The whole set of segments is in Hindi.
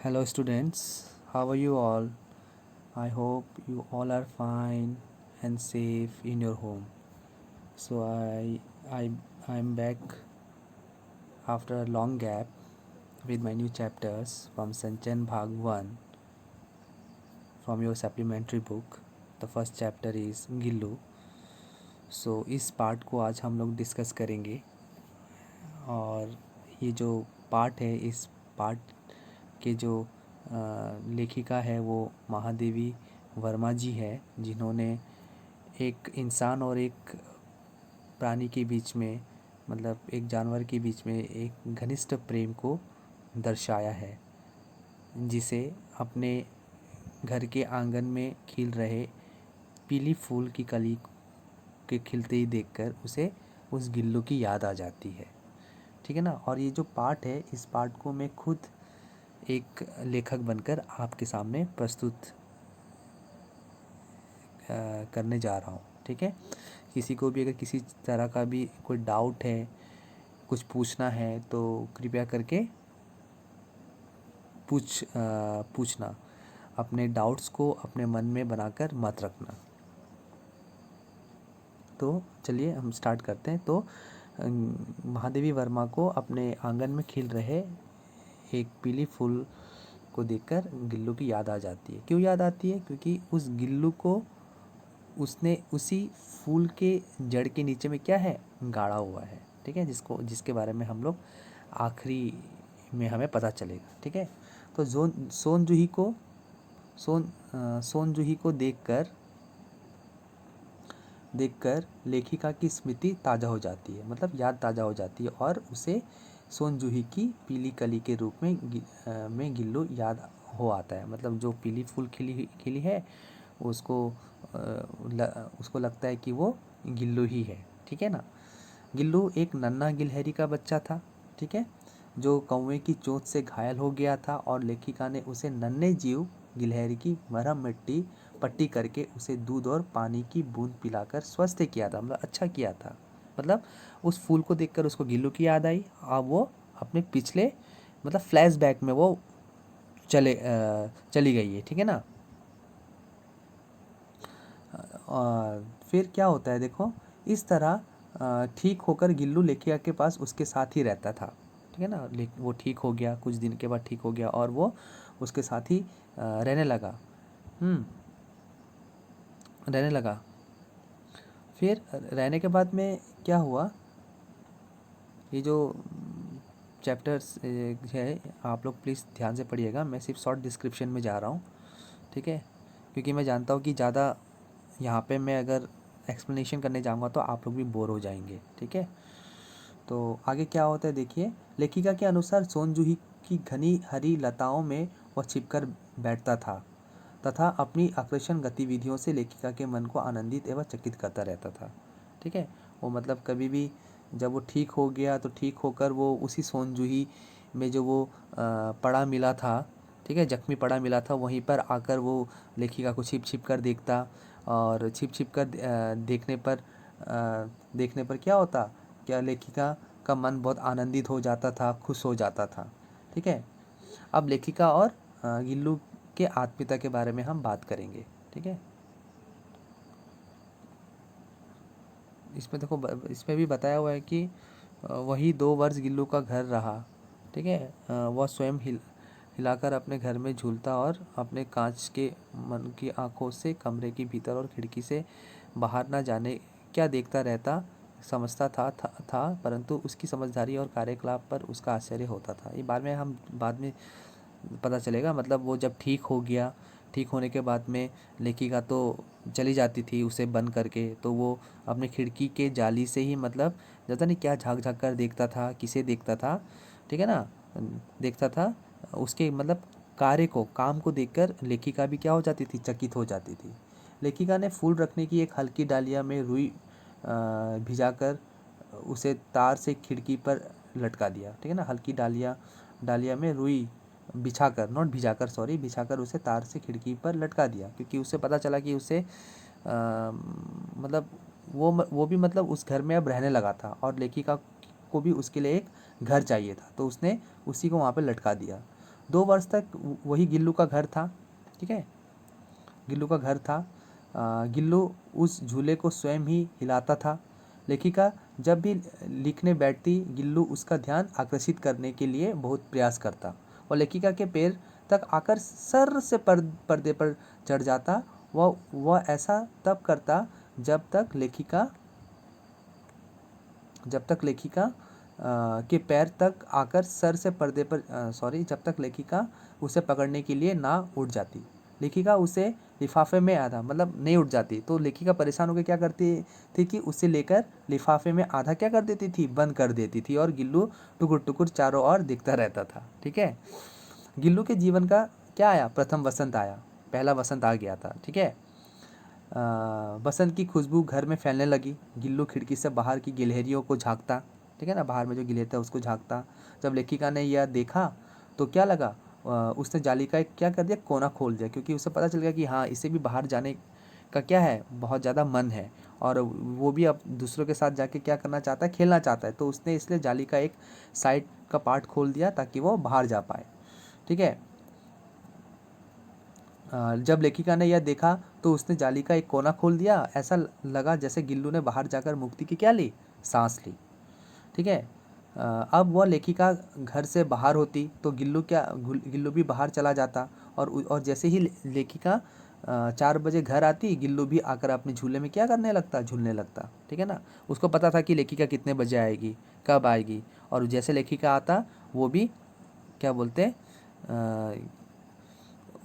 Hello students, how are you all? I hope you all are fine and safe in your home. So I'm back after a long gap with my new chapters from Sanchan Bhag 1 from your supplementary book. The first chapter is Gillu. So इस पार्ट को आज हम लोग डिस्कस करेंगे और ये जो पार्ट है इस पार्ट के जो लेखिका है वो महादेवी वर्मा जी है, जिन्होंने एक इंसान और एक प्राणी के बीच में मतलब एक जानवर के बीच में एक घनिष्ठ प्रेम को दर्शाया है, जिसे अपने घर के आंगन में खिल रहे पीली फूल की कली के खिलते ही देखकर उसे उस गिल्लू की याद आ जाती है। ठीक है ना। और ये जो पार्ट है इस पार्ट को मैं खुद एक लेखक बनकर आपके सामने प्रस्तुत करने जा रहा हूँ। ठीक है। किसी को भी अगर किसी तरह का भी कोई डाउट है, कुछ पूछना है तो कृपया करके पूछना। अपने डाउट्स को अपने मन में बनाकर मत रखना। तो चलिए हम स्टार्ट करते हैं। तो महादेवी वर्मा को अपने आंगन में खिल रहे एक पीली फूल को देखकर गिल्लू की याद आ जाती है। क्यों याद आती है? क्योंकि उस गिल्लू को उसने उसी फूल के जड़ के नीचे में क्या है, गाड़ा हुआ है। ठीक है। जिसके बारे में हम लोग आखिरी में हमें पता चलेगा। ठीक है। तो सोन जूही को देखकर लेखिका की स्मृति ताज़ा हो जाती है, मतलब याद ताज़ा हो जाती है और उसे सोन जूही की पीली कली के रूप में गिल्लू याद हो आता है। मतलब जो पीली फूल खिली है उसको उसको लगता है कि वो गिल्लू ही है। ठीक है ना। गिल्लू एक नन्हा गिलहरी का बच्चा था। ठीक है। जो कौवे की चोंच से घायल हो गया था और लेखिका ने उसे नन्हे जीव गिलहरी की मरहम मिट्टी पट्टी करके उसे दूध और पानी की बूंद पिलाकर स्वस्थ किया था, मतलब अच्छा किया था। मतलब उस फूल को देखकर उसको गिल्लू की याद आई। अब वो अपने पिछले मतलब फ्लैशबैक में वो चली गई है। ठीक है ना। और फिर क्या होता है देखो, इस तरह ठीक होकर गिल्लू लेखिका के पास उसके साथ ही रहता था। ठीक है ना। वो ठीक हो गया, कुछ दिन के बाद ठीक हो गया और वो उसके साथ ही रहने लगा। रहने लगा। फिर रहने के बाद में क्या हुआ, ये जो चैप्टर्स है आप लोग प्लीज़ ध्यान से पढ़िएगा। मैं सिर्फ शॉर्ट डिस्क्रिप्शन में जा रहा हूँ। ठीक है। क्योंकि मैं जानता हूँ कि ज़्यादा यहाँ पे मैं अगर एक्सप्लेनेशन करने जाऊँगा तो आप लोग भी बोर हो जाएंगे। ठीक है। तो आगे क्या होता है देखिए। लेखिका के अनुसार सोन जूही की घनी हरी लताओं में वह छिपकर बैठता था तथा अपनी आकर्षण गतिविधियों से लेखिका के मन को आनंदित एवं चकित करता रहता था। ठीक है। वो मतलब कभी भी जब वो ठीक हो गया तो ठीक होकर वो उसी सोन जूही में जो वो पड़ा मिला था, ठीक है, जख्मी पड़ा मिला था, वहीं पर आकर वो लेखिका को छिप छिप कर देखता और छिप छिप कर देखने पर क्या होता, क्या लेखिका का मन बहुत आनंदित हो जाता था, खुश हो जाता था। ठीक है। अब लेखिका और गिल्लू के आत्मीयता के बारे में हम बात करेंगे। ठीक है। इसमें देखो इसमें भी बताया हुआ है कि वही 2 वर्ष गिल्लू का घर रहा। ठीक है। वह स्वयं हिलाकर अपने घर में झूलता और अपने कांच के मन की आंखों से कमरे के भीतर और खिड़की से बाहर ना जाने क्या देखता रहता समझता था, परंतु उसकी समझदारी और कार्यकलाप पर उसका आश्चर्य होता था। ये बाद में पता चलेगा। मतलब वो जब ठीक हो गया, ठीक होने के बाद में लेखिका तो चली जाती थी उसे बंद करके, तो वो अपने खिड़की के जाली से ही मतलब जाता नहीं क्या झाँक झाँक कर देखता था, किसे देखता था। ठीक है ना। देखता था उसके मतलब काम को देखकर लेखिका भी क्या हो जाती थी, चकित हो जाती थी। लेखिका ने फूल रखने की एक हल्की डालिया में रुई भिजाकर उसे तार से खिड़की पर लटका दिया। ठीक है ना। हल्की डालिया डालिया में रुई बिछाकर, नॉट भिजाकर, सॉरी, बिछाकर उसे तार से खिड़की पर लटका दिया, क्योंकि उसे पता चला कि उसे मतलब वो भी मतलब उस घर में अब रहने लगा था और लेखिका को भी उसके लिए एक घर चाहिए था, तो उसने उसी को वहाँ पे लटका दिया। 2 वर्ष तक वही गिल्लू का घर था, ठीक है, गिल्लू का घर था। गिल्लू उस झूले को स्वयं ही हिलाता था। लेखिका जब भी लिखने बैठती, गिल्लू उसका ध्यान आकर्षित करने के लिए बहुत प्रयास करता और लेखिका के पैर तक आकर सर से पर्दे पर चढ़ जाता। वह ऐसा तब करता जब तक लेखिका के पैर तक आकर सर से पर्दे पर जब तक लेखिका उसे पकड़ने के लिए ना उठ जाती। लेखिका उसे लिफाफे में आधा मतलब नहीं उठ जाती, तो लेखिका परेशान होकर क्या करती थी कि उसे लेकर लिफाफे में आधा क्या कर देती थी, बंद कर देती थी, और गिल्लू टुकुर टुकुर चारों ओर दिखता रहता था। ठीक है, गिल्लू के जीवन का क्या आया, प्रथम वसंत आया, पहला वसंत आ गया था। ठीक है, बसंत की खुशबू घर में फैलने लगी। गिल्लू खिड़की से बाहर की गिलहरियों को झांकता, ठीक है ना, बाहर में जो गिलहरी था उसको झांकता। जब लेखिका ने यह देखा तो क्या लगा, उसने जाली का एक क्या कर दिया, कोना खोल दिया, क्योंकि उसे पता चल गया कि हाँ, इसे भी बाहर जाने का क्या है, बहुत ज़्यादा मन है, और वो भी अब दूसरों के साथ जाके क्या करना चाहता है, खेलना चाहता है। तो उसने इसलिए जाली का एक साइड का पार्ट खोल दिया ताकि वो बाहर जा पाए। ठीक है, जब लेखिका ने यह देखा तो उसने जाली का एक कोना खोल दिया। ऐसा लगा जैसे गिल्लू ने बाहर जाकर मुक्ति की क्या ली, सांस ली। ठीक है, अब वह लेखिका घर से बाहर होती तो गिल्लू भी बाहर चला जाता, और जैसे ही लेखिका 4 बजे घर आती, गिल्लू भी आकर अपने झूले में क्या करने लगता, झूलने लगता। ठीक है ना, उसको पता था कि लेखिका कितने बजे आएगी, कब आएगी, और जैसे लेखिका आता वो भी क्या बोलते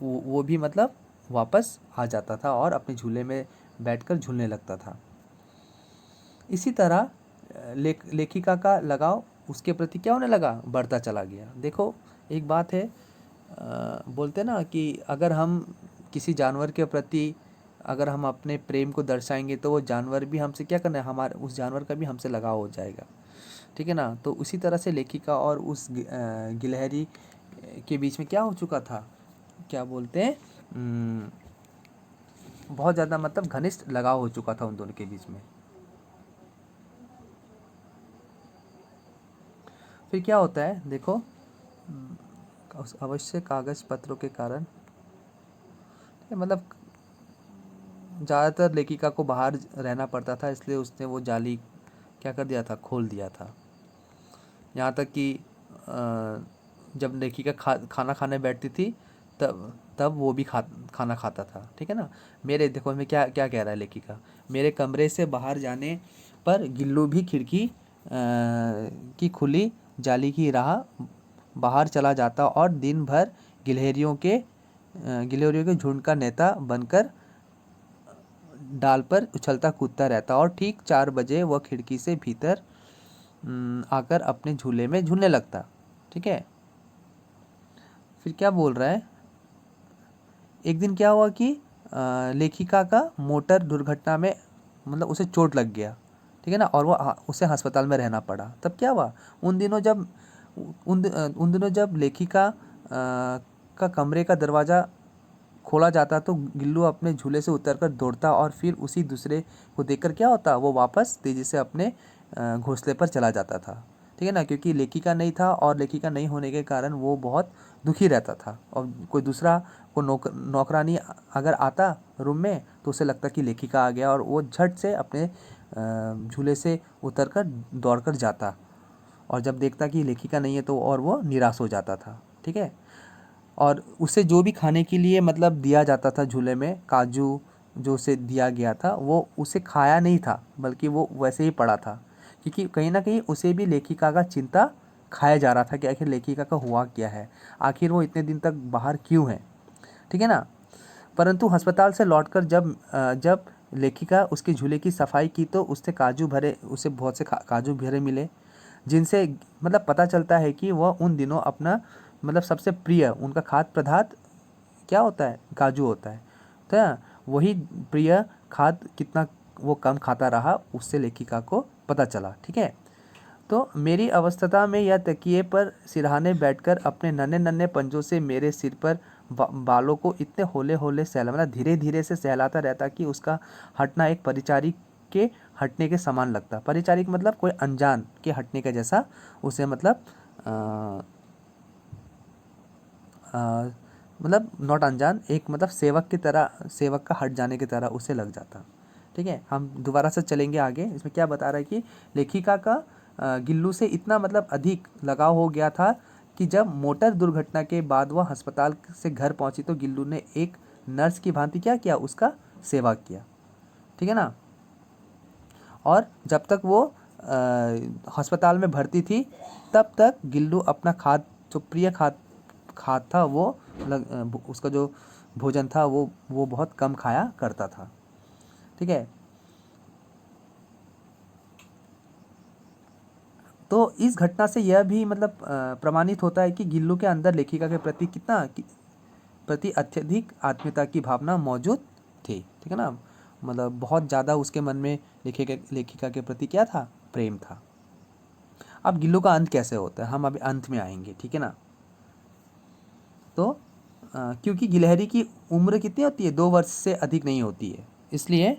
वो भी मतलब वापस आ जाता था और अपने झूले में बैठकर झूलने लगता था। इसी तरह लेखिका का लगाव उसके प्रति क्या होने लगा, बढ़ता चला गया। देखो एक बात है, बोलते ना कि अगर हम किसी जानवर के प्रति अगर हम अपने प्रेम को दर्शाएंगे तो वो जानवर भी हमसे क्या करना है, हमारे उस जानवर का भी हमसे लगाव हो जाएगा। ठीक है ना, तो उसी तरह से लेखिका और उस गिलहरी के बीच में क्या हो चुका था, क्या बोलते हैं, बहुत ज़्यादा मतलब घनिष्ठ लगाव हो चुका था उन दोनों के बीच में। फिर क्या होता है देखो, उस अवश्य कागज पत्रों के कारण मतलब ज़्यादातर लेखिका को बाहर रहना पड़ता था, इसलिए उसने वो जाली क्या कर दिया था, खोल दिया था। यहाँ तक कि जब लेखिका खाना खाने बैठती थी तब तब वो भी खाना खाता था। ठीक है ना, मेरे देखो मैं क्या क्या कह रहा है लेखिका, मेरे कमरे से बाहर जाने पर गिल्लू भी खिड़की की खुली जाली की राह बाहर चला जाता और दिन भर गिलहरियों के झुंड का नेता बनकर डाल पर उछलता कूदता रहता, और ठीक 4 बजे वह खिड़की से भीतर आकर अपने झूले में झूलने लगता। ठीक है, फिर क्या बोल रहा है, एक दिन क्या हुआ कि लेखिका का मोटर दुर्घटना में मतलब उसे चोट लग गया। ठीक है ना, और वो उसे अस्पताल में रहना पड़ा। तब क्या हुआ, उन दिनों जब लेखिका का कमरे का दरवाज़ा खोला जाता तो गिल्लू अपने झूले से उतरकर दौड़ता, और फिर उसी दूसरे को देखकर क्या होता, वो वापस तेज़ी से अपने घोंसले पर चला जाता था। ठीक है ना, क्योंकि लेखिका नहीं था और लेखिका नहीं होने के कारण वो बहुत दुखी रहता था, और कोई दूसरा को नौकरानी अगर आता रूम में तो उसे लगता कि लेखिका आ गया, और वो झट से अपने झूले से उतरकर दौड़कर जाता, और जब देखता कि लेखिका नहीं है तो और वो निराश हो जाता था। ठीक है, और उसे जो भी खाने के लिए मतलब दिया जाता था झूले में, काजू जो उसे दिया गया था वो उसे खाया नहीं था, बल्कि वो वैसे ही पड़ा था, क्योंकि कहीं ना कहीं उसे भी लेखिका का चिंता खाया जा रहा था कि आखिर लेखिका का हुआ क्या है, आखिर वो इतने दिन तक बाहर क्यों है। ठीक है ना, परंतु अस्पताल से लौटकर जब लेखिका उसके झूले की सफाई की तो उसे बहुत से काजू भरे मिले, जिनसे मतलब पता चलता है कि वह उन दिनों अपना मतलब सबसे प्रिय उनका खाद्य पदार्थ क्या होता है, काजू होता है। तो वही प्रिय खाद्य कितना वो कम खाता रहा, उससे लेखिका को पता चला। ठीक है, तो मेरी अवस्था में यह तकिए पर सिरहाने बैठकर अपने नन्हे नन्हे पंजों से मेरे सिर पर बालों को इतने होले होले सहला मतलब धीरे धीरे से सहलाता रहता कि उसका हटना एक परिचारिक के हटने के समान लगता। परिचारिक मतलब कोई अनजान के हटने का जैसा उसे मतलब मतलब नॉट अनजान, एक मतलब सेवक की तरह, सेवक का हट जाने की तरह उसे लग जाता। ठीक है, हम दोबारा से चलेंगे आगे। इसमें क्या बता रहा है कि लेखिका का गिल्लू से इतना मतलब अधिक लगाव हो गया था कि जब मोटर दुर्घटना के बाद वह अस्पताल से घर पहुंची तो गिल्लू ने एक नर्स की भांति क्या किया, उसका सेवा किया। ठीक है ना। और जब तक वो अस्पताल में भर्ती थी तब तक गिल्लू अपना जो प्रिय खाद था वो उसका जो भोजन था वो बहुत कम खाया करता था। ठीक है। तो इस घटना से यह भी मतलब प्रमाणित होता है कि गिल्लू के अंदर लेखिका के प्रति प्रति अत्यधिक आत्मीयता की भावना मौजूद थी। ठीक है ना। मतलब बहुत ज़्यादा उसके मन में लेखिका के प्रति क्या था, प्रेम था। अब गिल्लू का अंत कैसे होता है, हम अभी अंत में आएंगे। ठीक है ना। तो क्योंकि गिलहरी की उम्र कितनी होती है, 2 वर्ष से अधिक नहीं होती है, इसलिए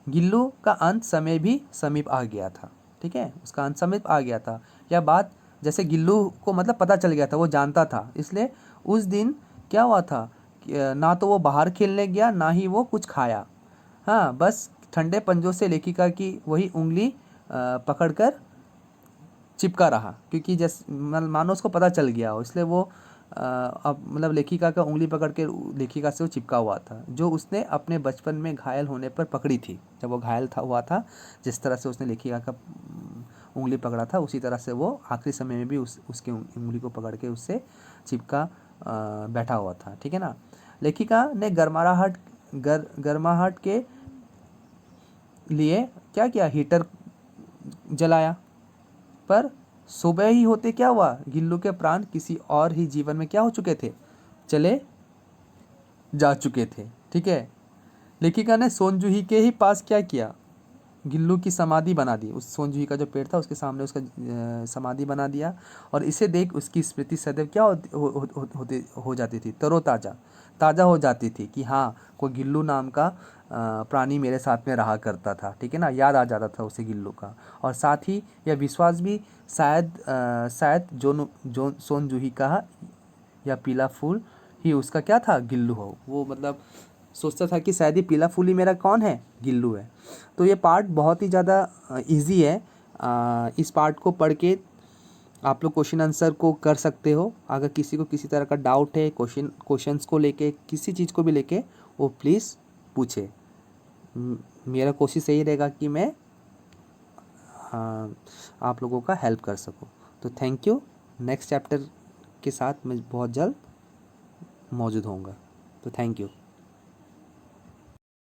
गिल्लू का अंत समय भी समीप आ गया था। ठीक है, उसका अंत समीप आ गया था। यह बात जैसे गिल्लू को मतलब पता चल गया था, वो जानता था, इसलिए उस दिन क्या हुआ था ना तो वो बाहर खेलने गया ना ही वो कुछ खाया। हाँ, बस ठंडे पंजों से लेखिका की वही उंगली पकड़कर चिपका रहा, क्योंकि जैसे मानो उसको पता चल गया हो, इसलिए वो अब मतलब लेखिका का उंगली पकड़ के लेखिका से वो चिपका हुआ था, जो उसने अपने बचपन में घायल होने पर पकड़ी थी। जब वो घायल हुआ था, जिस तरह से उसने लेखिका का उंगली पकड़ा था, उसी तरह से वो आखिरी समय में भी उसके उंगली को पकड़ के उससे चिपका बैठा हुआ था। ठीक है ना। लेखिका ने गर्माहट के लिए क्या किया, हीटर जलाया, पर सुबह ही होते क्या हुआ, गिल्लू के प्राण किसी और ही जीवन में क्या हो चुके थे, चले जा चुके थे। ठीक है। लेखिका ने सोनजूही के ही पास क्या किया, गिल्लू की समाधि बना दी। उस सोनजूही का जो पेड़ था उसके सामने उसका समाधि बना दिया, और इसे देख उसकी स्मृति सदैव क्या हो जाती थी, तरोताज़ा ताज़ा हो जाती थी कि हाँ, कोई गिल्लू नाम का प्राणी मेरे साथ में रहा करता था। ठीक है ना, याद आ जाता था उसे गिल्लू का। और साथ ही यह विश्वास भी शायद जो सोनजूही का या पीला फूल ही उसका क्या था, गिल्लू हो। वो मतलब सोचता था कि शायद ये पीला फूल ही मेरा कौन है, गिल्लू है। तो ये पार्ट बहुत ही ज़्यादा इजी है। इस पार्ट को पढ़ के आप लोग क्वेश्चन आंसर को कर सकते हो। अगर किसी को किसी तरह का डाउट है क्वेश्चंस को लेके, किसी चीज़ को भी लेके, वो प्लीज़ पूछे। मेरा कोशिश यही रहेगा कि मैं आप लोगों का हेल्प कर सकूं। तो थैंक यू। नेक्स्ट चैप्टर के साथ मैं बहुत जल्द मौजूद होऊंगा। तो थैंक यू।